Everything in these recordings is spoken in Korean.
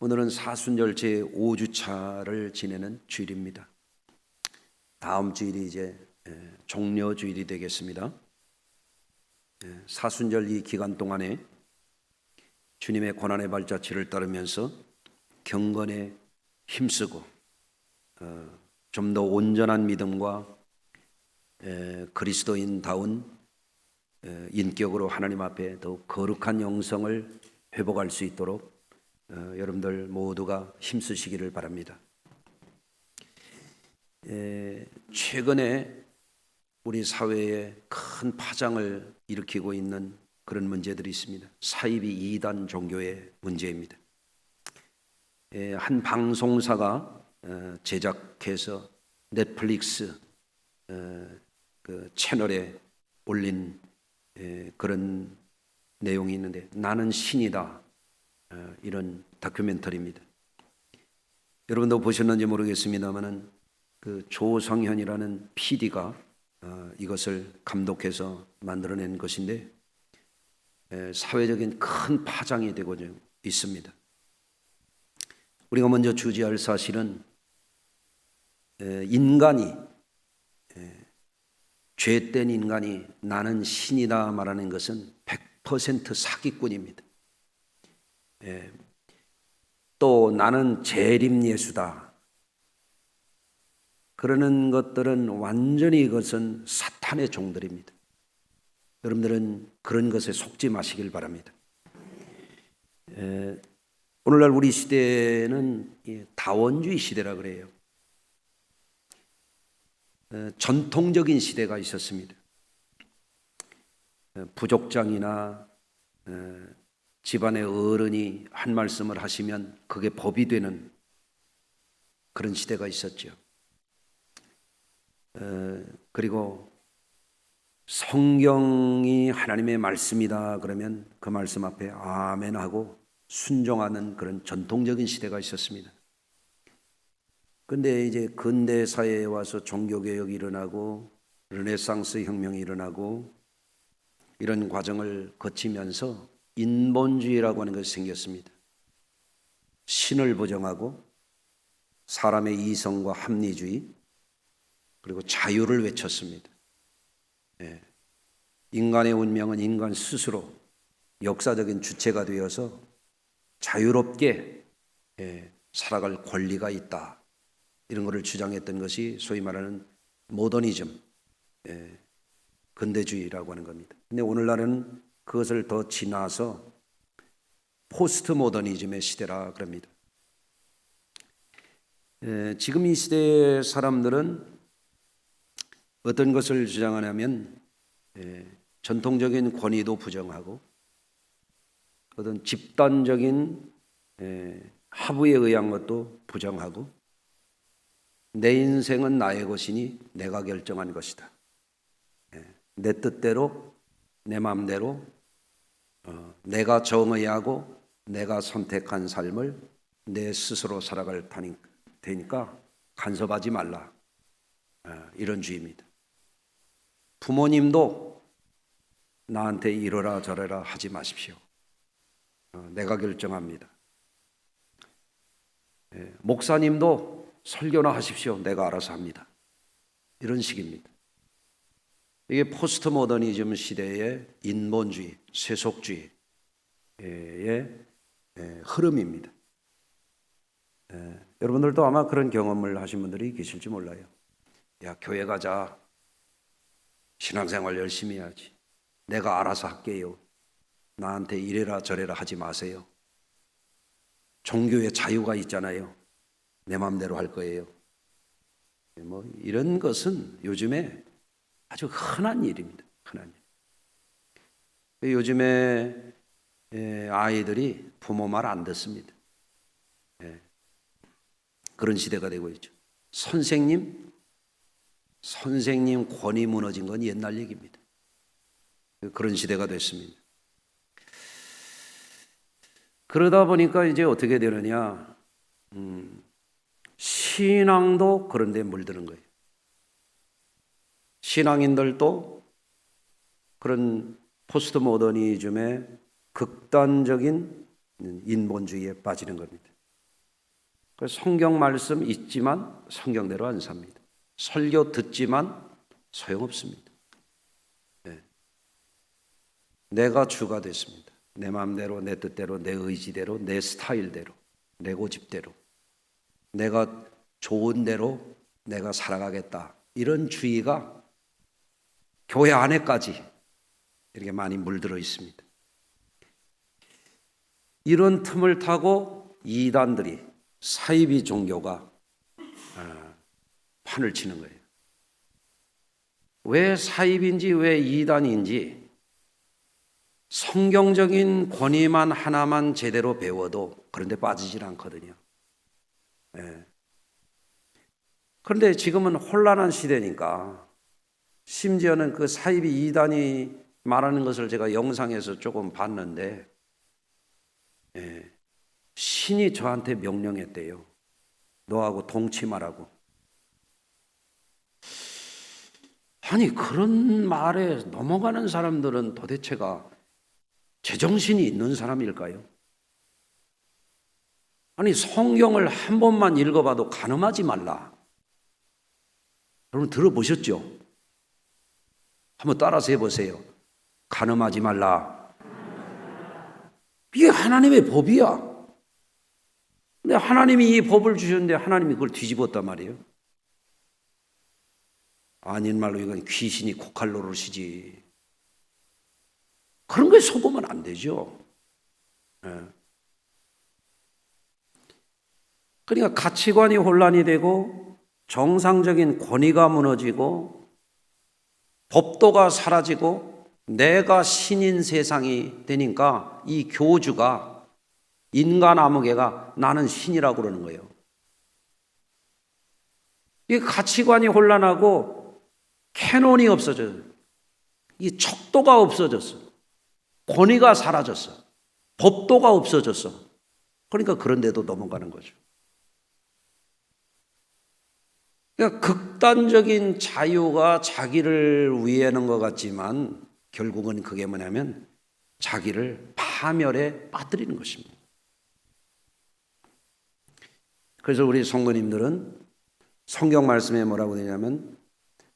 오늘은 사순절 제5주차를 지내는 주일입니다. 다음 주일이 이제 종려 주일이 되겠습니다. 사순절 이 기간 동안에 주님의 고난의 발자취를 따르면서 경건에 힘쓰고 좀 더 온전한 믿음과 그리스도인다운 인격으로 하나님 앞에 더욱 거룩한 영성을 회복할 수 있도록 여러분들 모두가 힘쓰시기를 바랍니다. 최근에 우리 사회에 큰 파장을 일으키고 있는 그런 문제들이 있습니다. 사이비 이단 종교의 문제입니다. 한 방송사가 제작해서 넷플릭스 그 채널에 올린 그런 내용이 있는데, 나는 신이다, 이런 다큐멘터리입니다. 여러분도 보셨는지 모르겠습니다만은 그 조성현이라는 PD가 이것을 감독해서 만들어낸 것인데 사회적인 큰 파장이 되고 있습니다. 우리가 먼저 주지할 사실은 인간이 죄된 인간이 나는 신이다 말하는 것은 100% 사기꾼입니다. 또 나는 재림 예수다 그러는 것들은 완전히 이것은 사탄의 종들입니다. 여러분들은 그런 것에 속지 마시길 바랍니다. 오늘날 우리 시대는 다원주의 시대라 그래요. 전통적인 시대가 있었습니다. 부족장이나 집안의 어른이 한 말씀을 하시면 그게 법이 되는 그런 시대가 있었죠. 그리고 성경이 하나님의 말씀이다 그러면 그 말씀 앞에 아멘 하고 순종하는 그런 전통적인 시대가 있었습니다. 그런데 이제 근대 사회에 와서 종교개혁이 일어나고 르네상스 혁명이 일어나고 이런 과정을 거치면서 인본주의라고 하는 것이 생겼습니다. 신을 부정하고 사람의 이성과 합리주의 그리고 자유를 외쳤습니다. 인간의 운명은 인간 스스로 역사적인 주체가 되어서 자유롭게 살아갈 권리가 있다, 이런 것을 주장했던 것이 소위 말하는 모더니즘, 근대주의라고 하는 겁니다. 근데 오늘날은 그것을 더 지나서 포스트 모더니즘의 시대라 그럽니다. 지금 이 시대의 사람들은 어떤 것을 주장하냐면 전통적인 권위도 부정하고 어떤 집단적인 하부에 의한 것도 부정하고 내 인생은 나의 것이니 내가 결정한 것이다. 내 뜻대로 내 마음대로 내가 정의하고 내가 선택한 삶을 내 스스로 살아갈 테니까 간섭하지 말라, 이런 주의입니다. 부모님도 나한테 이러라 저러라 하지 마십시오. 내가 결정합니다. 목사님도 설교나 하십시오. 내가 알아서 합니다. 이런 식입니다. 이게 포스트 모더니즘 시대의 인본주의, 세속주의의 흐름입니다. 여러분들도 아마 그런 경험을 하신 분들이 계실지 몰라요. 야, 교회 가자. 신앙생활 열심히 해야지. 내가 알아서 할게요. 나한테 이래라 저래라 하지 마세요. 종교의 자유가 있잖아요. 내 마음대로 할 거예요. 뭐 이런 것은 요즘에 아주 흔한 일입니다. 흔한 일. 요즘에 아이들이 부모 말 안 듣습니다. 그런 시대가 되고 있죠. 선생님 권위 무너진 건 옛날 얘기입니다. 그런 시대가 됐습니다. 그러다 보니까 이제 어떻게 되느냐, 신앙도 그런 데 물드는 거예요. 신앙인들도 그런 포스트 모더니즘의 극단적인 인본주의에 빠지는 겁니다. 그 성경 말씀 읽지만 성경대로 안 삽니다. 설교 듣지만 소용없습니다. 네. 내가 주가 됐습니다. 내 마음대로, 내 뜻대로, 내 의지대로, 내 스타일대로, 내 고집대로, 내가 좋은 대로 내가 살아가겠다. 이런 주의가 교회 안에까지 이렇게 많이 물들어 있습니다. 이런 틈을 타고 이단들이, 사이비 종교가 판을 치는 거예요. 왜 사이비인지 왜 이단인지 성경적인 권위만 하나만 제대로 배워도 그런데 빠지질 않거든요. 네. 그런데 지금은 혼란한 시대니까, 심지어는 그 사이비 이단이 말하는 것을 제가 영상에서 조금 봤는데, 신이 저한테 명령했대요. 너하고 동침하라고. 아니, 그런 말에 넘어가는 사람들은 도대체가 제정신이 있는 사람일까요? 아니, 성경을 한 번만 읽어봐도 간음하지 말라. 여러분 들어보셨죠? 한번 따라서 해보세요. 간음하지 말라. 이게 하나님의 법이야. 근데 하나님이 이 법을 주셨는데 하나님이 그걸 뒤집었단 말이에요. 아닌 말로 이건 귀신이 코칼 노릇이지. 그런 거에 속으면 안 되죠. 그러니까 가치관이 혼란이 되고 정상적인 권위가 무너지고 법도가 사라지고 내가 신인 세상이 되니까 이 교주가, 인간 아무개가 나는 신이라고 그러는 거예요. 이 가치관이 혼란하고 캐논이 없어져요. 이 척도가 없어졌어. 권위가 사라졌어. 법도가 없어졌어. 그러니까 그런 데도 넘어가는 거죠. 그러니까 극단적인 자유가 자기를 위하는 것 같지만 결국은 그게 뭐냐면 자기를 파멸에 빠뜨리는 것입니다. 그래서 우리 성도님들은 성경 말씀에 뭐라고 되냐면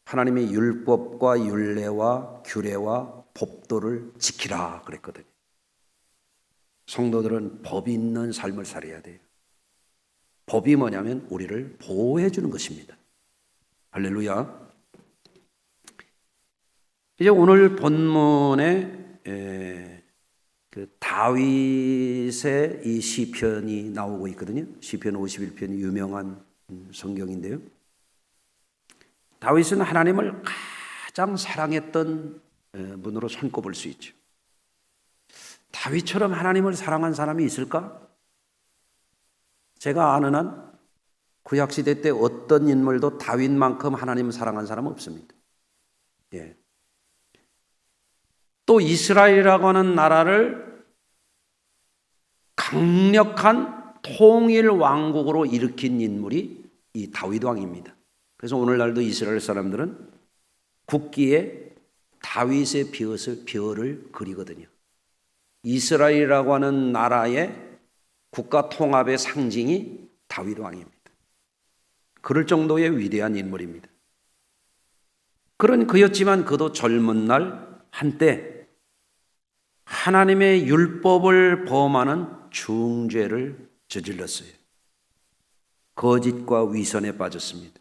하나님의 율법과 율례와 규례와 법도를 지키라 그랬거든요. 성도들은 법이 있는 삶을 살아야 돼요. 법이 뭐냐면 우리를 보호해 주는 것입니다. 할렐루야. 이제 오늘 본문에 그 다윗의 이 시편이 나오고 있거든요. 시편 51편이 유명한 성경인데요. 다윗은 하나님을 가장 사랑했던 분으로 손꼽을 수 있죠. 다윗처럼 하나님을 사랑한 사람이 있을까? 제가 아는 한 구약시대 때 어떤 인물도 다윗만큼 하나님을 사랑한 사람은 없습니다. 예. 또 이스라엘이라고 하는 나라를 강력한 통일 왕국으로 일으킨 인물이 이 다윗 왕입니다. 그래서 오늘날도 이스라엘 사람들은 국기에 다윗의 벼를 그리거든요. 이스라엘이라고 하는 나라의 국가 통합의 상징이 다윗 왕입니다. 그럴 정도의 위대한 인물입니다. 그런 그였지만 그도 젊은 날 한때 하나님의 율법을 범하는 중죄를 저질렀어요. 거짓과 위선에 빠졌습니다.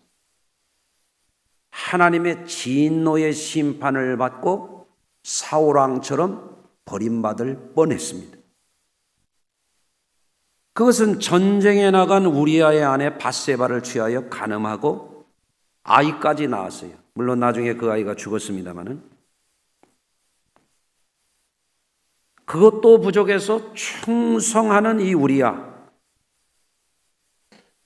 하나님의 진노의 심판을 받고 사울왕처럼 버림받을 뻔했습니다. 그것은 전쟁에 나간 우리아의 아내 밧세바를 취하여 간음하고 아이까지 낳았어요. 물론 나중에 그 아이가 죽었습니다마는 그것도 부족해서 충성하는 이 우리아,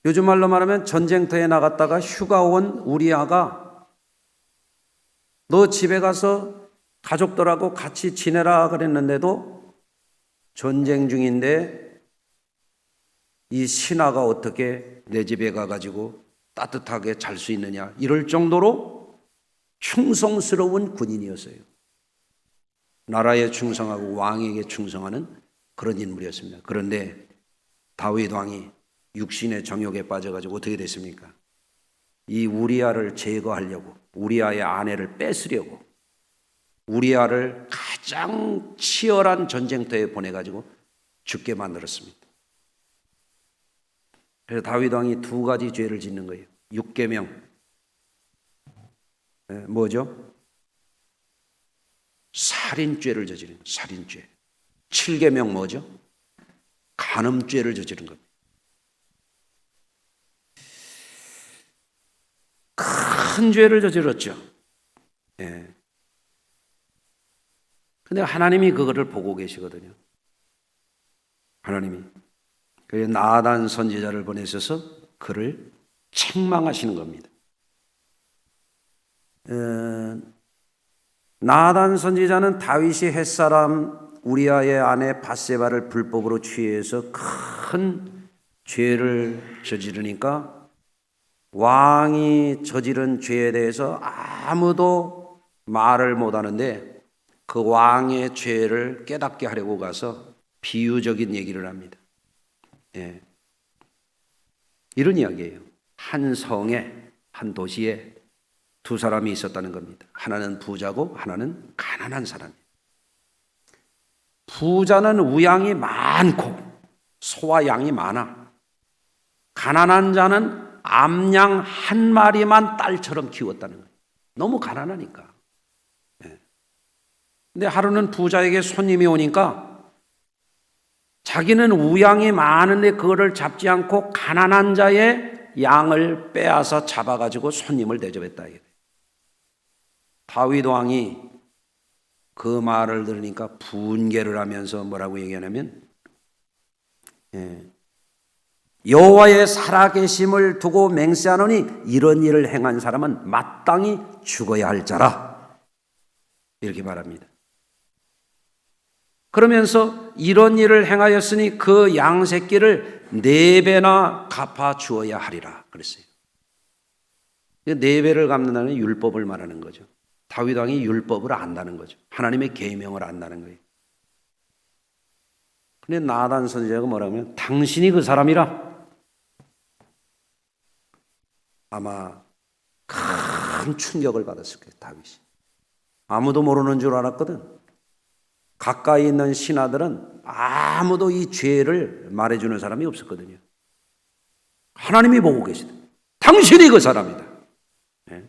요즘 말로 말하면 전쟁터에 나갔다가 휴가 온 우리아가 너 집에 가서 가족들하고 같이 지내라 그랬는데도 전쟁 중인데 이 신하가 어떻게 내 집에 가가지고 따뜻하게 잘 수 있느냐, 이럴 정도로 충성스러운 군인이었어요. 나라에 충성하고 왕에게 충성하는 그런 인물이었습니다. 그런데 다윗 왕이 육신의 정욕에 빠져가지고 어떻게 됐습니까? 이 우리아를 제거하려고, 우리아의 아내를 뺏으려고 우리아를 가장 치열한 전쟁터에 보내가지고 죽게 만들었습니다. 그래서 다윗 왕이 두 가지 죄를 짓는 거예요. 육계명, 뭐죠? 살인죄를 저지른 살인죄. 7계명 뭐죠? 간음죄를 저지른 겁니다. 큰 죄를 저질렀죠. 예. 근데 하나님이 그거를 보고 계시거든요. 하나님이. 그래서 나단 선지자를 보내셔서 그를 책망하시는 겁니다. 나단 선지자는 다윗이 햇사람 우리아의 아내 밧세바를 불법으로 취해서 큰 죄를 저지르니까 왕이 저지른 죄에 대해서 아무도 말을 못하는데 그 왕의 죄를 깨닫게 하려고 가서 비유적인 얘기를 합니다. 예. 이런 이야기예요. 한 성에, 한 도시에 두 사람이 있었다는 겁니다. 하나는 부자고 하나는 가난한 사람이에요. 부자는 우양이 많고 소와 양이 많아. 가난한 자는 암양 한 마리만 딸처럼 키웠다는 거예요. 너무 가난하니까. 근데 하루는 부자에게 손님이 오니까 자기는 우양이 많은데 그거를 잡지 않고 가난한 자의 양을 빼앗아 잡아가지고 손님을 대접했다. 다윗 왕이 그 말을 들으니까 분개를 하면서 뭐라고 얘기하냐면 여호와의 살아계심을 두고 맹세하노니 이런 일을 행한 사람은 마땅히 죽어야 할 자라, 이렇게 말합니다. 그러면서 이런 일을 행하였으니 그 양 새끼를 4배나 갚아 주어야 하리라 그랬어요. 4배를 갚는다는 율법을 말하는 거죠. 다윗 왕이 율법을 안다는 거죠. 하나님의 계명을 안다는 거예요. 근데 나단 선지자가 뭐라고 하면 당신이 그 사람이라. 아마 큰 충격을 받았을 거예요. 다윗이. 아무도 모르는 줄 알았거든. 가까이 있는 신하들은 아무도 이 죄를 말해주는 사람이 없었거든요. 하나님이 보고 계시다. 당신이 그 사람이다. 네.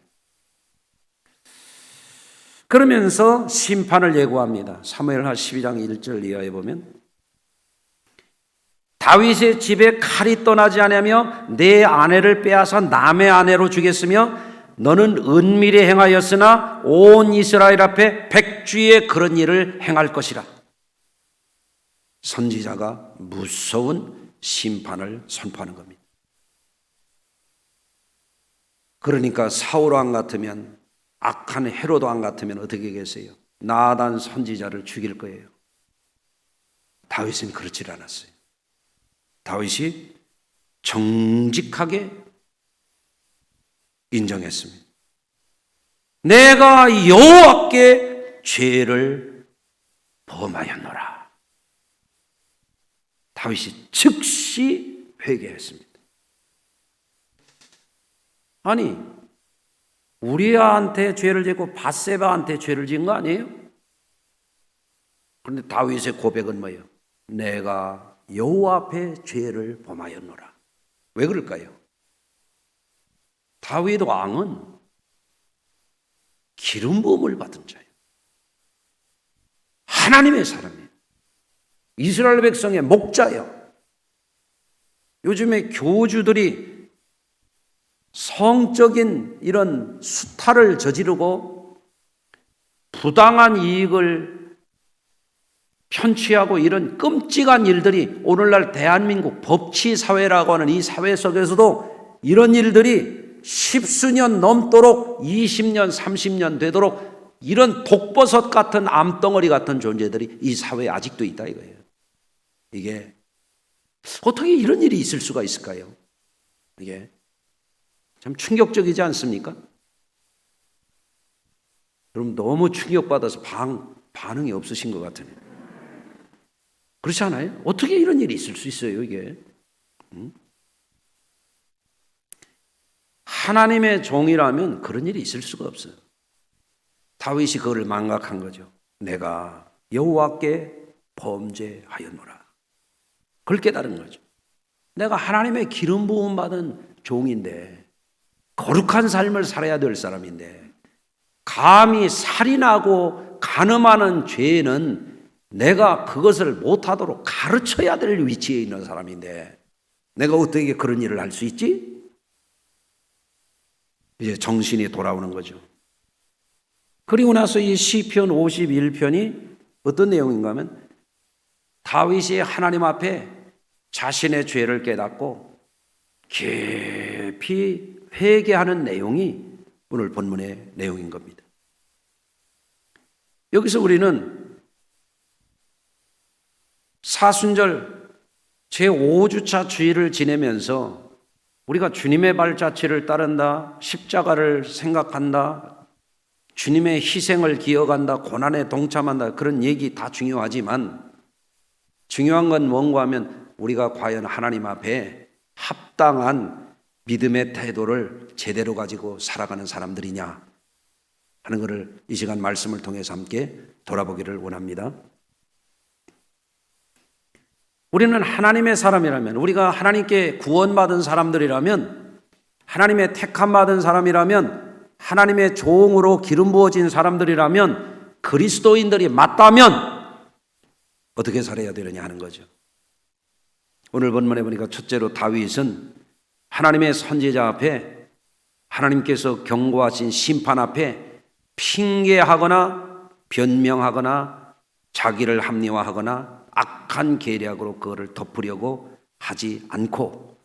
그러면서 심판을 예고합니다. 사무엘하 12장 1절 이하에 보면 다윗의 집에 칼이 떠나지 않으며 내 아내를 빼앗아 남의 아내로 주겠으며 너는 은밀히 행하였으나 온 이스라엘 앞에 백주에 그런 일을 행할 것이라. 선지자가 무서운 심판을 선포하는 겁니다. 그러니까 사울 왕 같으면, 악한 헤로드 왕 같으면 어떻게 계세요? 나단 선지자를 죽일 거예요. 다윗은 그렇지 않았어요. 다윗이 정직하게 인정했습니다. 내가 여호와께 죄를 범하였노라. 다윗이 즉시 회개했습니다. 아니, 우리아한테 죄를 짓고 밧세바한테 죄를 지은 거 아니에요? 그런데 다윗의 고백은 뭐예요? 내가 여호와 앞에 죄를 범하였노라. 왜 그럴까요? 다윗 왕은 기름 부음을 받은 자예요. 하나님의 사람이에요. 이스라엘 백성의 목자예요. 요즘에 교주들이 성적인 이런 수탈을 저지르고 부당한 이익을 편취하고 이런 끔찍한 일들이 오늘날 대한민국 법치사회라고 하는 이 사회 속에서도 이런 일들이 10수년 넘도록 20년, 30년 되도록 이런 독버섯 같은 암덩어리 같은 존재들이 이 사회에 아직도 있다 이거예요. 이게 어떻게 이런 일이 있을 수가 있을까요? 이게 참 충격적이지 않습니까? 여러분 너무 충격받아서 반응이 없으신 것 같으네요. 그렇지 않아요? 어떻게 이런 일이 있을 수 있어요, 이게? 하나님의 종이라면 그런 일이 있을 수가 없어요. 다윗이 그걸 망각한 거죠. 내가 여호와께 범죄하였노라. 그걸 깨달은 거죠. 내가 하나님의 기름 부음 받은 종인데, 거룩한 삶을 살아야 될 사람인데, 감히 살인하고 간음하는 죄는 내가 그것을 못하도록 가르쳐야 될 위치에 있는 사람인데 내가 어떻게 그런 일을 할 수 있지? 이제 정신이 돌아오는 거죠. 그리고 나서 이 시편 51편이 어떤 내용인가 하면 다윗이 하나님 앞에 자신의 죄를 깨닫고 깊이 회개하는 내용이 오늘 본문의 내용인 겁니다. 여기서 우리는 사순절 제5주차 주일을 지내면서 우리가 주님의 발자취를 따른다, 십자가를 생각한다, 주님의 희생을 기억한다, 고난에 동참한다, 그런 얘기 다 중요하지만 중요한 건 뭔가 하면 우리가 과연 하나님 앞에 합당한 믿음의 태도를 제대로 가지고 살아가는 사람들이냐 하는 것을 이 시간 말씀을 통해서 함께 돌아보기를 원합니다. 우리는 하나님의 사람이라면, 우리가 하나님께 구원받은 사람들이라면, 하나님의 택함받은 사람이라면, 하나님의 종으로 기름 부어진 사람들이라면, 그리스도인들이 맞다면 어떻게 살아야 되느냐 하는 거죠. 오늘 본문에 보니까 첫째로 다윗은 하나님의 선지자 앞에, 하나님께서 경고하신 심판 앞에 핑계하거나 변명하거나 자기를 합리화하거나 악한 계략으로 그거를 덮으려고 하지 않고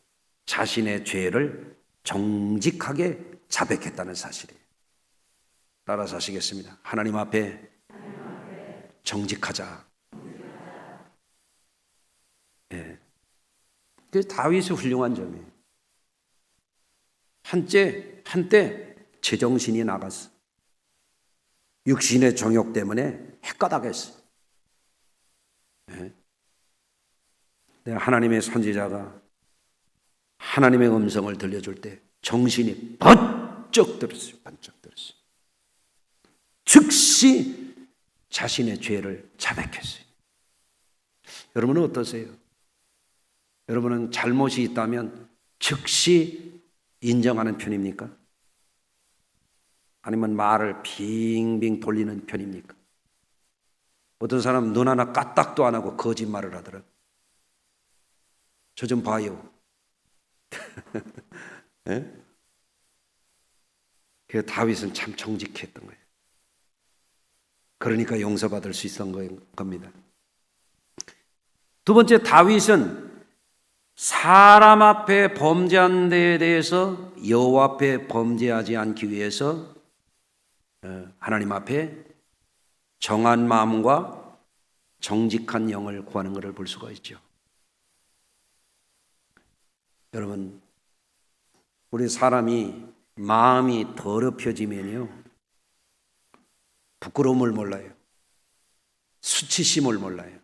자신의 죄를 정직하게 자백했다는 사실이에요. 따라서 하시겠습니다. 하나님 앞에 정직하자. 예. 그 다윗의 훌륭한 점이에요. 한때 제정신이 나갔어. 육신의 정욕 때문에 헷가닥했어. 하나님의 선지자가 하나님의 음성을 들려줄 때 정신이 번쩍 들었어요. 번쩍 들었어요. 즉시 자신의 죄를 자백했어요. 여러분은 어떠세요? 여러분은 잘못이 있다면 즉시 인정하는 편입니까? 아니면 말을 빙빙 돌리는 편입니까? 어떤 사람은 눈 하나 까딱도 안 하고 거짓말을 하더라고요. 저 좀 봐요. 네? 그 다윗은 참 정직했던 거예요. 그러니까 용서받을 수 있었던 겁니다. 두 번째, 다윗은 사람 앞에 범죄한 데에 대해서 여호와 앞에 범죄하지 않기 위해서 하나님 앞에 정한 마음과 정직한 영을 구하는 것을 볼 수가 있죠. 여러분, 우리 사람이 마음이 더럽혀지면요, 부끄러움을 몰라요. 수치심을 몰라요.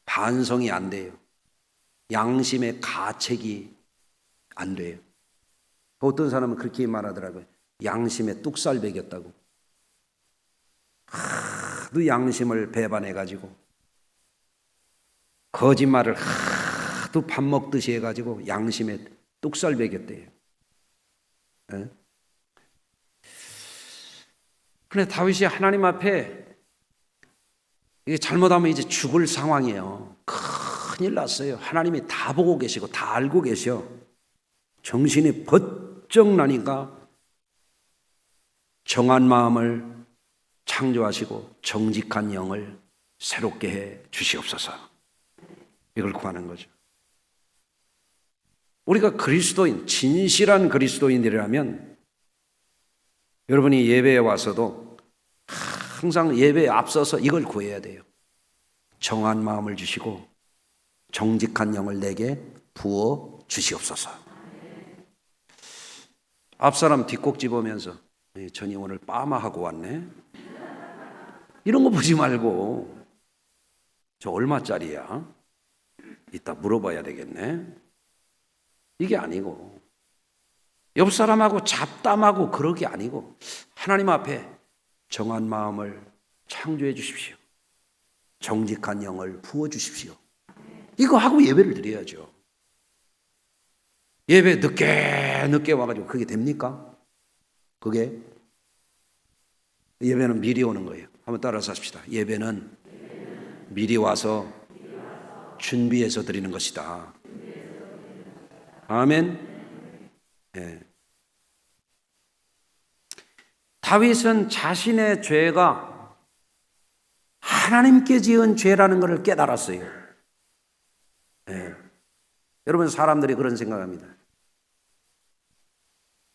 반성이 안 돼요. 양심의 가책이 안 돼요. 어떤 사람은 그렇게 말하더라고요. 양심에 뚝살 베겼다고. 하도 양심을 배반해가지고 거짓말을 하도 밥 먹듯이 해가지고 양심에 뚝살 베겼대요. 그런데 다윗이 하나님 앞에 이게 잘못하면 이제 죽을 상황이에요. 큰일 났어요. 하나님이 다 보고 계시고 다 알고 계셔. 정신이 번쩍 나니까 정한 마음을 창조하시고 정직한 영을 새롭게 해 주시옵소서. 이걸 구하는 거죠. 우리가 그리스도인, 진실한 그리스도인들이라면 여러분이 예배에 와서도 항상 예배에 앞서서 이걸 구해야 돼요. 정한 마음을 주시고 정직한 영을 내게 부어 주시옵소서. 앞사람 뒷꼭지 보면서 전이 오늘 빠마하고 왔네, 이런 거 보지 말고 저 얼마짜리야? 이따 물어봐야 되겠네, 이게 아니고 옆 사람하고 잡담하고 그럴 게 아니고 하나님 앞에 정한 마음을 창조해 주십시오. 정직한 영을 부어 주십시오. 이거 하고 예배를 드려야죠. 예배 늦게 와가지고 그게 됩니까? 그게 예배는 미리 오는 거예요. 한번 따라서 합시다. 예배는 미리 와서 준비해서 드리는 것이다. 아멘. 네. 다윗은 자신의 죄가 하나님께 지은 죄라는 것을 깨달았어요. 네. 여러분, 사람들이 그런 생각합니다.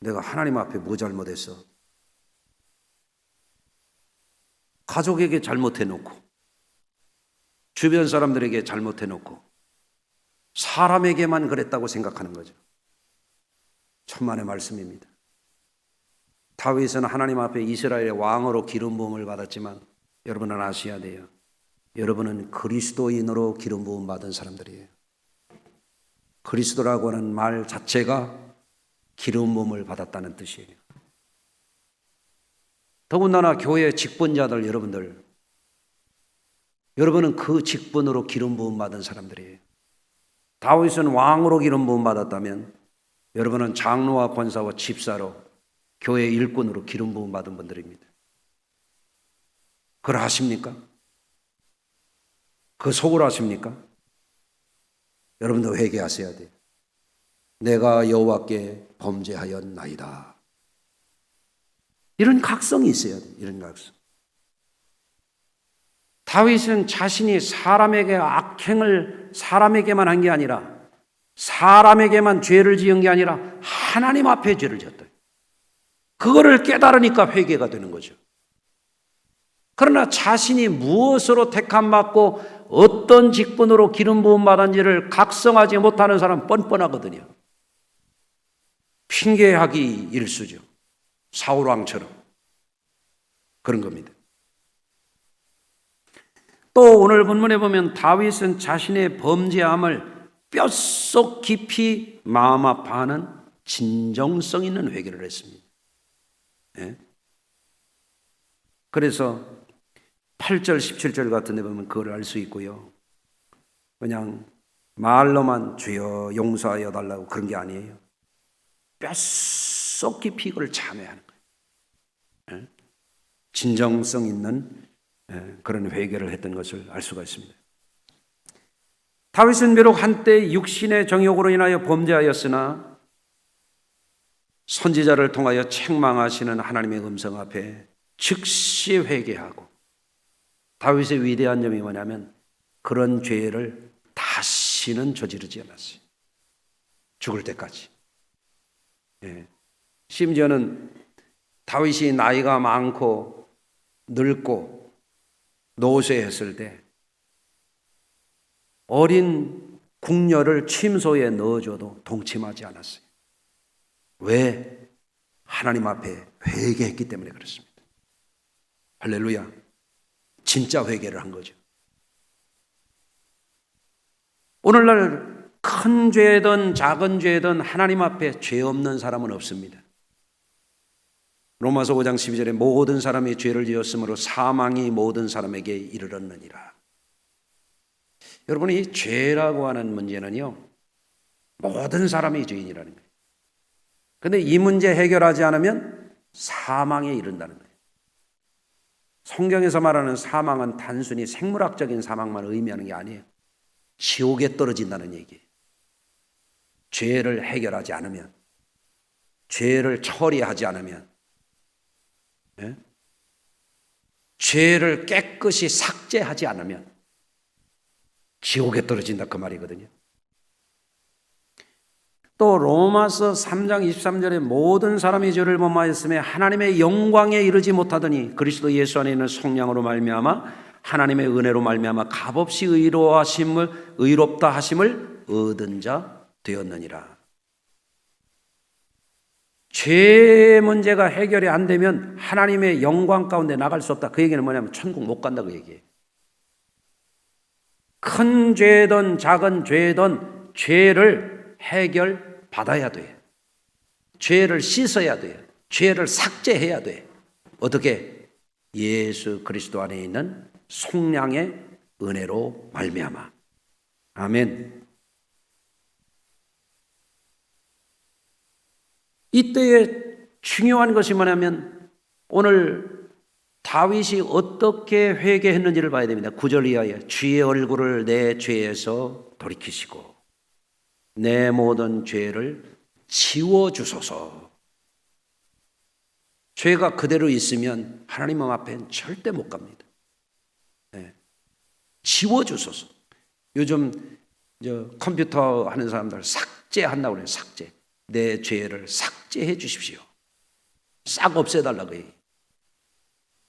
내가 하나님 앞에 뭐 잘못했어? 가족에게 잘못해놓고, 주변 사람들에게 잘못해놓고, 사람에게만 그랬다고 생각하는 거죠. 천만의 말씀입니다. 다윗은 하나님 앞에 이스라엘의 왕으로 기름 부음을 받았지만 여러분은 아셔야 돼요. 여러분은 그리스도인으로 기름 부음 받은 사람들이에요. 그리스도라고 하는 말 자체가 기름 부음을 받았다는 뜻이에요. 더군다나 교회 직분자들 여러분은 그 직분으로 기름 부음 받은 사람들이에요. 다윗은 왕으로 기름 부음 받았다면 여러분은 장로와 권사와 집사로 교회 일꾼으로 기름 부음 받은 분들입니다. 그걸 아십니까? 그 속으로 아십니까? 여러분도 회개하셔야 돼요. 내가 여호와께 범죄하였나이다. 이런 각성이 있어야 돼요. 이런 각성. 다윗은 자신이 사람에게 악행을 사람에게만 한 게 아니라 사람에게만 죄를 지은 게 아니라 하나님 앞에 죄를 지었다. 그거를 깨달으니까 회개가 되는 거죠. 그러나 자신이 무엇으로 택함받고 어떤 직분으로 기름 부음 받은지를 각성하지 못하는 사람은 뻔뻔하거든요. 핑계하기 일수죠. 사울왕처럼 그런 겁니다. 또 오늘 본문에 보면 다윗은 자신의 범죄함을 뼛속 깊이 마음 아파하는 진정성 있는 회개를 했습니다. 예? 그래서 8절 17절 같은 데 보면 그걸 알 수 있고요. 그냥 말로만 주여 용서하여 달라고 그런 게 아니에요. 뼛속 깊이 이걸 참회하는 거예요. 예? 진정성 있는 그런 회개를 했던 것을 알 수가 있습니다. 다윗은 비록 한때 육신의 정욕으로 인하여 범죄하였으나 선지자를 통하여 책망하시는 하나님의 음성 앞에 즉시 회개하고, 다윗의 위대한 점이 뭐냐면 그런 죄를 다시는 저지르지 않았어요. 죽을 때까지. 심지어는 다윗이 나이가 많고 늙고 노쇠했을 때 어린 궁녀를 침소에 넣어줘도 동침하지 않았어요. 왜? 하나님 앞에 회개했기 때문에 그렇습니다. 할렐루야. 진짜 회개를 한 거죠. 오늘날 큰 죄든 작은 죄든 하나님 앞에 죄 없는 사람은 없습니다. 로마서 5장 12절에 모든 사람이 죄를 지었으므로 사망이 모든 사람에게 이르렀느니라. 여러분, 이 죄라고 하는 문제는요, 모든 사람이 죄인이라는 거예요. 그런데 이 문제 해결하지 않으면 사망에 이른다는 거예요. 성경에서 말하는 사망은 단순히 생물학적인 사망만 의미하는 게 아니에요. 지옥에 떨어진다는 얘기예요. 죄를 해결하지 않으면, 죄를 처리하지 않으면, 죄를 깨끗이 삭제하지 않으면 지옥에 떨어진다 그 말이거든요. 또 로마서 3장 23절에 모든 사람이 죄를 범하였으며 하나님의 영광에 이르지 못하더니 그리스도 예수 안에 있는 속량으로 말미암아 하나님의 은혜로 말미암아 값없이 의롭다 하심을 얻은 자 되었느니라. 죄 문제가 해결이 안 되면 하나님의 영광 가운데 나갈 수 없다. 그 얘기는 뭐냐면 천국 못 간다 그 얘기예요. 큰 죄든 작은 죄든 죄를 해결받아야 돼요. 죄를 씻어야 돼요. 죄를 삭제해야 돼. 어떻게? 예수 그리스도 안에 있는 속량의 은혜로 말미암아. 아멘. 이때에 중요한 것이 뭐냐면 오늘 다윗이 어떻게 회개했는지를 봐야 됩니다. 9절 이하에 주의 얼굴을 내 죄에서 돌이키시고 내 모든 죄를 지워주소서. 죄가 그대로 있으면 하나님 앞에는 절대 못 갑니다. 네. 지워주소서. 요즘 컴퓨터 하는 사람들 삭제한다고 그래요. 삭제. 내 죄를 삭제해 주십시오. 싹 없애달라고 해요.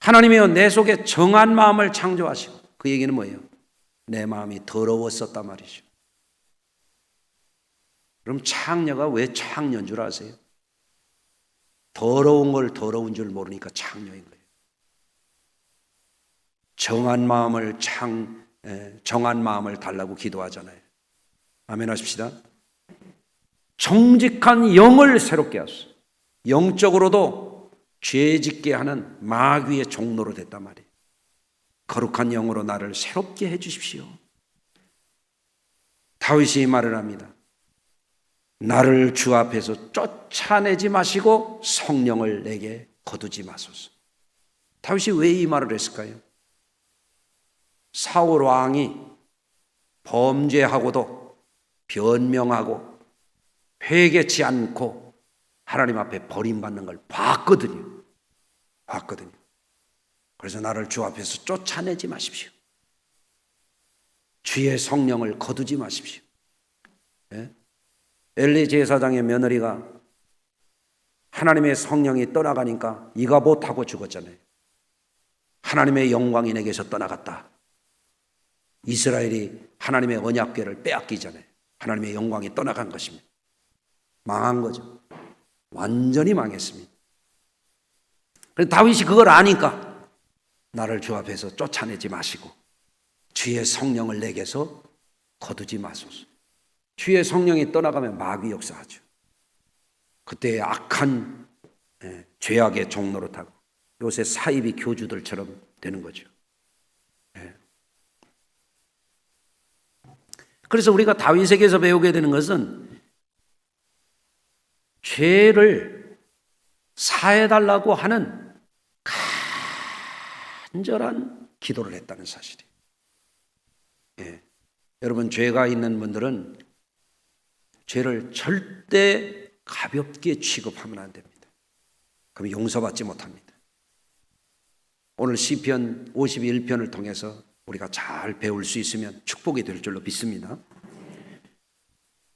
하나님이여 내 속에 정한 마음을 창조하시고, 그 얘기는 뭐예요? 내 마음이 더러웠었단 말이죠. 그럼 창녀가 왜 창녀인 줄 아세요? 더러운 걸 더러운 줄 모르니까 창녀인 거예요. 정한 마음을 달라고 기도하잖아요. 아멘 하십시다. 정직한 영을 새롭게 하소서. 영적으로도 죄짓게 하는 마귀의 종로로 됐단 말이에요. 거룩한 영으로 나를 새롭게 해 주십시오. 다윗이 말을 합니다. 나를 주 앞에서 쫓아내지 마시고 성령을 내게 거두지 마소서. 다윗이 왜 이 말을 했을까요? 사울 왕이 범죄하고도 변명하고 회개치 않고 하나님 앞에 버림받는 걸 봤거든요. 그래서 나를 주 앞에서 쫓아내지 마십시오. 주의 성령을 거두지 마십시오. 예? 엘리 제사장의 며느리가 하나님의 성령이 떠나가니까 이가봇하고 죽었잖아요. 하나님의 영광이 내게서 떠나갔다. 이스라엘이 하나님의 언약궤를 빼앗기잖아요. 하나님의 영광이 떠나간 것입니다. 망한 거죠. 완전히 망했습니다. 그래서 다윗이 그걸 아니까 나를 주 앞에서 쫓아내지 마시고 주의 성령을 내게서 거두지 마소서. 주의 성령이 떠나가면 마귀 역사하죠. 그때의 악한 죄악의 종로로 타고 요새 사이비 교주들처럼 되는 거죠. 그래서 우리가 다윗에게서 배우게 되는 것은 죄를 사해달라고 하는 간절한 기도를 했다는 사실이에요. 여러분, 죄가 있는 분들은 죄를 절대 가볍게 취급하면 안 됩니다. 그럼 용서받지 못합니다. 오늘 시편 51편을 통해서 우리가 잘 배울 수 있으면 축복이 될 줄로 믿습니다.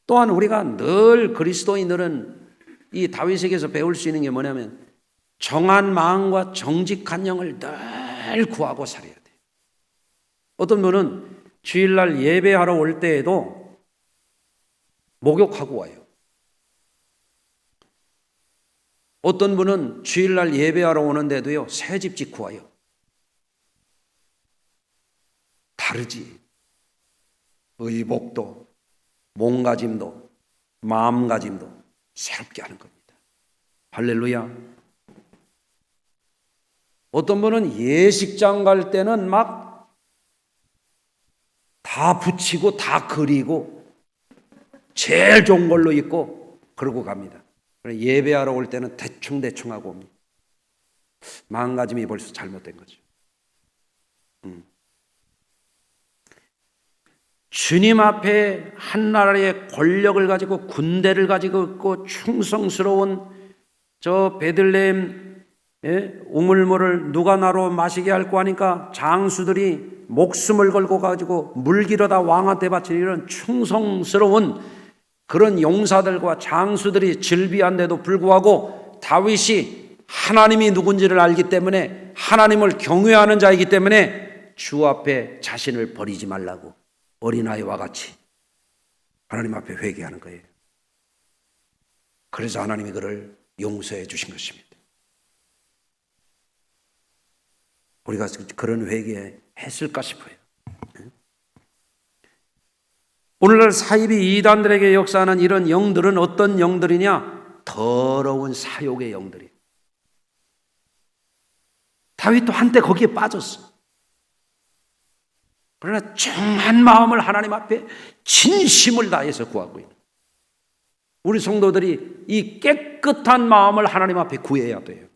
또한 우리가 늘 그리스도인들은 이 다윗에게서 배울 수 있는 게 뭐냐면 정한 마음과 정직한 영을 늘 구하고 살아야 돼요. 어떤 분은 주일날 예배하러 올 때에도 목욕하고 와요. 어떤 분은 주일날 예배하러 오는데도요 새집 짓고 와요. 다르지. 의복도 몸가짐도 마음가짐도 새롭게 하는 겁니다. 할렐루야. 어떤 분은 예식장 갈 때는 막 다 붙이고 다 그리고 제일 좋은 걸로 입고 그러고 갑니다. 예배하러 올 때는 대충 하고 옵니다. 마음가짐이 벌써 잘못된 거죠. 주님 앞에 한나라의 권력을 가지고 군대를 가지고 있고 충성스러운 저 베들레헴 우물물을 누가 나로 마시게 할고 하니까 장수들이 목숨을 걸고 가지고 물기러다 왕한테 바치는 이런 충성스러운 그런 용사들과 장수들이 즐비한데도 불구하고 다윗이 하나님이 누군지를 알기 때문에 하나님을 경외하는 자이기 때문에 주 앞에 자신을 버리지 말라고 어린아이와 같이 하나님 앞에 회개하는 거예요. 그래서 하나님이 그를 용서해 주신 것입니다. 우리가 그런 회개 했을까 싶어요. 오늘날 사이비 이단들에게 역사하는 이런 영들은 어떤 영들이냐? 더러운 사욕의 영들이에요. 다윗도 한때 거기에 빠졌어. 그러나 정한 마음을 하나님 앞에 진심을 다해서 구하고 있는 우리 성도들이 이 깨끗한 마음을 하나님 앞에 구해야 돼요.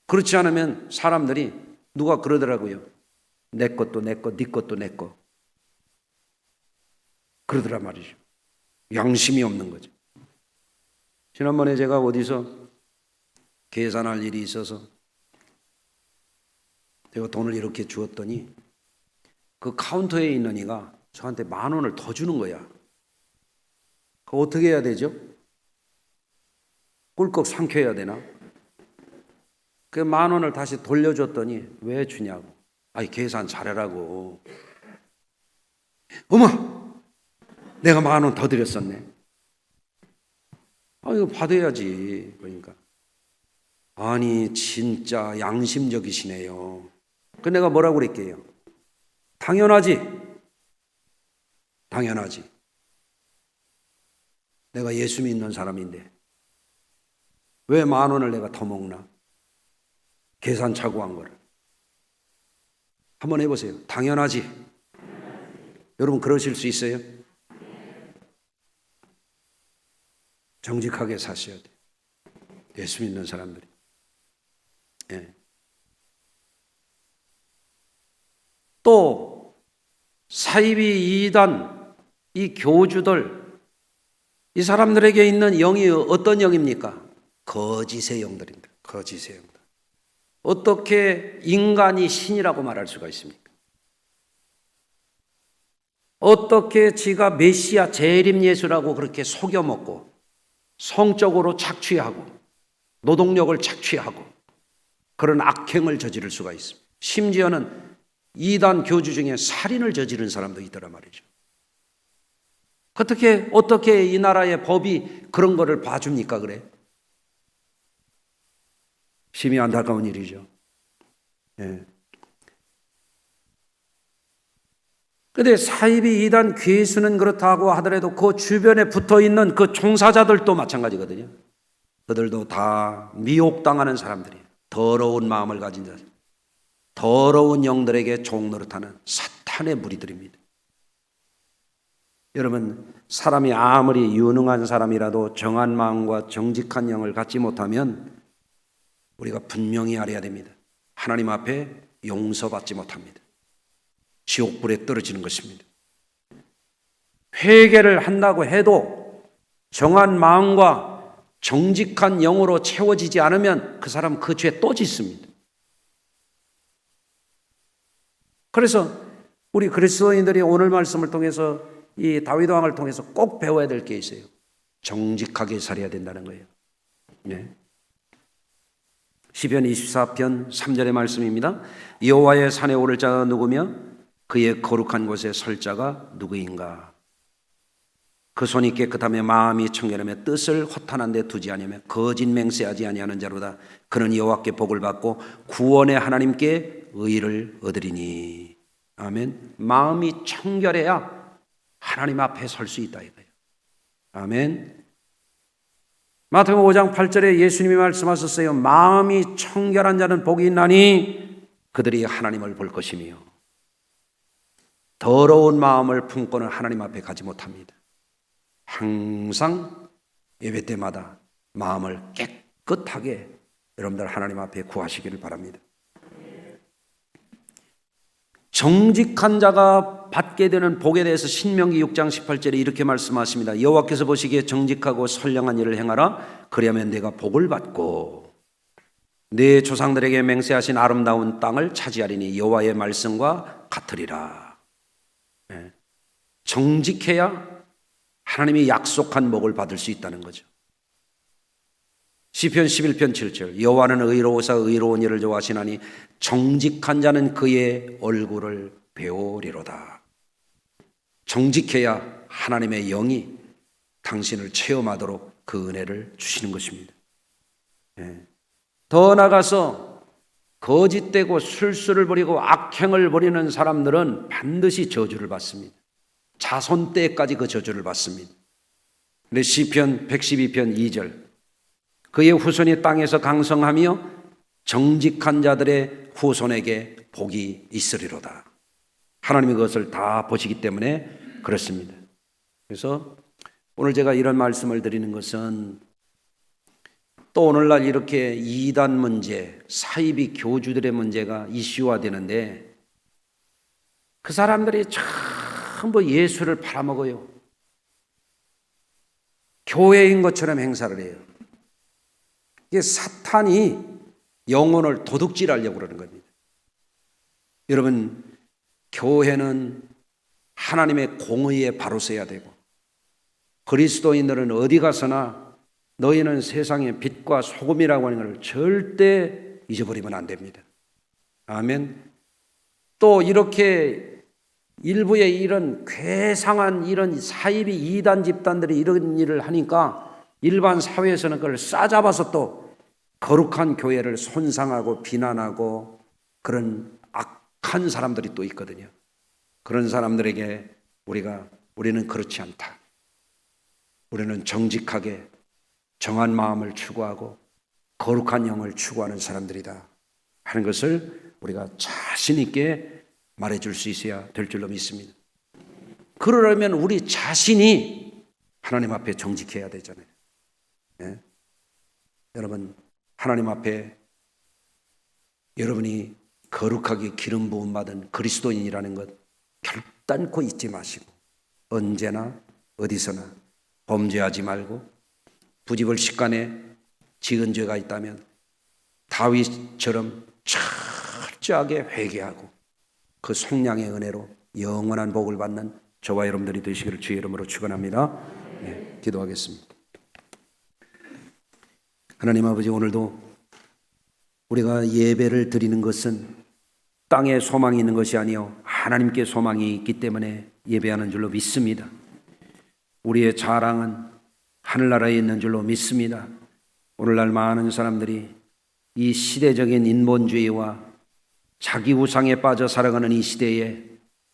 그렇지 않으면 사람들이 누가 그러더라고요. 내 것도 내 것, 네 것도 내 것. 그러더란 말이죠. 양심이 없는 거죠. 지난번에 제가 어디서 계산할 일이 있어서 제가 돈을 이렇게 주었더니 그 카운터에 있는 이가 저한테 10,000원을 더 주는 거야. 그거 어떻게 해야 되죠? 꿀꺽 삼켜야 되나? 그 10,000원을 다시 돌려줬더니 왜 주냐고. 아이, 계산 잘하라고. 어머! 내가 10,000원 더 드렸었네. 아, 이거 받아야지. 그러니까. 아니, 진짜 양심적이시네요. 그 내가 뭐라고 그랬게요? 당연하지. 당연하지. 내가 예수 믿는 사람인데 왜 10,000원을 내가 더 먹나? 계산 착오한 거를. 한번 해보세요. 당연하지. 여러분 그러실 수 있어요? 정직하게 사셔야 돼요. 예수 믿는 사람들이. 예. 또 사이비 이단 이 교주들 이 사람들에게 있는 영이 어떤 영입니까? 거짓의 영들입니다. 거짓의 영들. 어떻게 인간이 신이라고 말할 수가 있습니까? 어떻게 지가 메시아 재림 예수라고 그렇게 속여먹고 성적으로 착취하고 노동력을 착취하고 그런 악행을 저지를 수가 있습니다. 심지어는 이단 교주 중에 살인을 저지른 사람도 있더란 말이죠. 어떻게 이 나라의 법이 그런 거를 봐줍니까? 그래? 심히 안타까운 일이죠. 예. 그런데 사이비 이단 괴수는 그렇다고 하더라도 그 주변에 붙어있는 그 종사자들도 마찬가지거든요. 그들도 다 미혹당하는 사람들이에요. 더러운 마음을 가진 자들, 더러운 영들에게 종노릇하는 사탄의 무리들입니다. 여러분, 사람이 아무리 유능한 사람이라도 정한 마음과 정직한 영을 갖지 못하면 우리가 분명히 알아야 됩니다. 하나님 앞에 용서받지 못합니다. 지옥불에 떨어지는 것입니다. 회개를 한다고 해도 정한 마음과 정직한 영으로 채워지지 않으면 그 사람 그 죄 또 짓습니다. 그래서 우리 그리스도인들이 오늘 말씀을 통해서 이 다윗 왕을 통해서 꼭 배워야 될 게 있어요. 정직하게 살아야 된다는 거예요. 네. 시편 24편 3절의 말씀입니다. 여호와의 산에 오를 자가 누구며 그의 거룩한 곳에 설 자가 누구인가? 그 손이 깨끗하며 마음이 청결하며 뜻을 허탄한 데 두지 아니하며 거짓 맹세하지 아니하는 자로다. 그는 여호와께 복을 받고 구원의 하나님께 의를 얻으리니. 아멘. 마음이 청결해야 하나님 앞에 설 수 있다 이거예요. 아멘. 마태복음 5장 8절에 예수님이 말씀하셨어요. 마음이 청결한 자는 복이 있나니 그들이 하나님을 볼 것이며. 더러운 마음을 품고는 하나님 앞에 가지 못합니다. 항상 예배 때마다 마음을 깨끗하게 여러분들 하나님 앞에 구하시기를 바랍니다. 정직한 자가 받게 되는 복에 대해서 신명기 6장 18절에 이렇게 말씀하십니다. 여호와께서 보시기에 정직하고 선량한 일을 행하라. 그리하면 내가 복을 받고 내 조상들에게 맹세하신 아름다운 땅을 차지하리니 여호와의 말씀과 같으리라. 네. 정직해야 하나님이 약속한 복을 받을 수 있다는 거죠. 시편 11편 7절 여호와는 의로우사 의로운 일을 좋아하시나니 정직한 자는 그의 얼굴을 배우리로다. 정직해야 하나님의 영이 당신을 체험하도록 그 은혜를 주시는 것입니다. 네. 더 나아가서 거짓되고 술수를 벌이고 악행을 벌이는 사람들은 반드시 저주를 받습니다. 자손 때까지 그 저주를 받습니다. 근데 시편 112편 2절 그의 후손이 땅에서 강성하며 정직한 자들의 후손에게 복이 있으리로다. 하나님이 그것을 다 보시기 때문에 그렇습니다. 그래서 오늘 제가 이런 말씀을 드리는 것은 또 오늘날 이렇게 이단 문제, 사이비 교주들의 문제가 이슈화되는데 그 사람들이 전부 예수를 팔아먹어요. 교회인 것처럼 행사를 해요. 이게 사탄이 영혼을 도둑질하려고 그러는 겁니다. 여러분, 교회는 하나님의 공의에 바로 서야 되고 그리스도인들은 어디 가서나 너희는 세상의 빛과 소금이라고 하는 것을 절대 잊어버리면 안 됩니다. 아멘. 또 이렇게 일부의 이런 괴상한 이런 사이비 이단 집단들이 이런 일을 하니까 일반 사회에서는 그걸 싸잡아서 또 거룩한 교회를 손상하고 비난하고 그런 악한 사람들이 또 있거든요. 그런 사람들에게 우리는 그렇지 않다. 우리는 정직하게 정한 마음을 추구하고 거룩한 영을 추구하는 사람들이다 하는 것을 우리가 자신 있게 말해줄 수 있어야 될 줄로 믿습니다. 그러려면 우리 자신이 하나님 앞에 정직해야 되잖아요. 네? 여러분, 하나님 앞에 여러분이 거룩하게 기름 부음 받은 그리스도인이라는 것 결단코 잊지 마시고 언제나 어디서나 범죄하지 말고 부지불식간에 지은 죄가 있다면 다윗처럼 철저하게 회개하고 그 속량의 은혜로 영원한 복을 받는 저와 여러분들이 되시기를 주의 이름으로 축원합니다. 네, 기도하겠습니다. 하나님 아버지, 오늘도 우리가 예배를 드리는 것은 땅에 소망이 있는 것이 아니요 하나님께 소망이 있기 때문에 예배하는 줄로 믿습니다. 우리의 자랑은 하늘나라에 있는 줄로 믿습니다. 오늘날 많은 사람들이 이 시대적인 인본주의와 자기 우상에 빠져 살아가는 이 시대에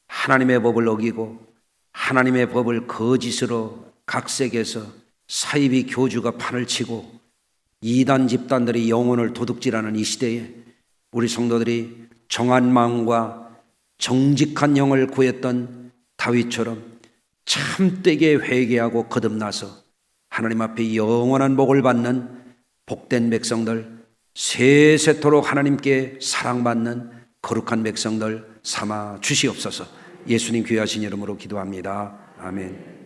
하나님의 법을 어기고 하나님의 법을 거짓으로 각색해서 사이비 교주가 판을 치고 이단 집단들이 영혼을 도둑질하는 이 시대에 우리 성도들이 정한 마음과 정직한 영을 구했던 다윗처럼 참되게 회개하고 거듭나서 하나님 앞에 영원한 복을 받는 복된 백성들, 세세토록 하나님께 사랑받는 거룩한 백성들 삼아 주시옵소서. 예수님 귀하신 이름으로 기도합니다. 아멘.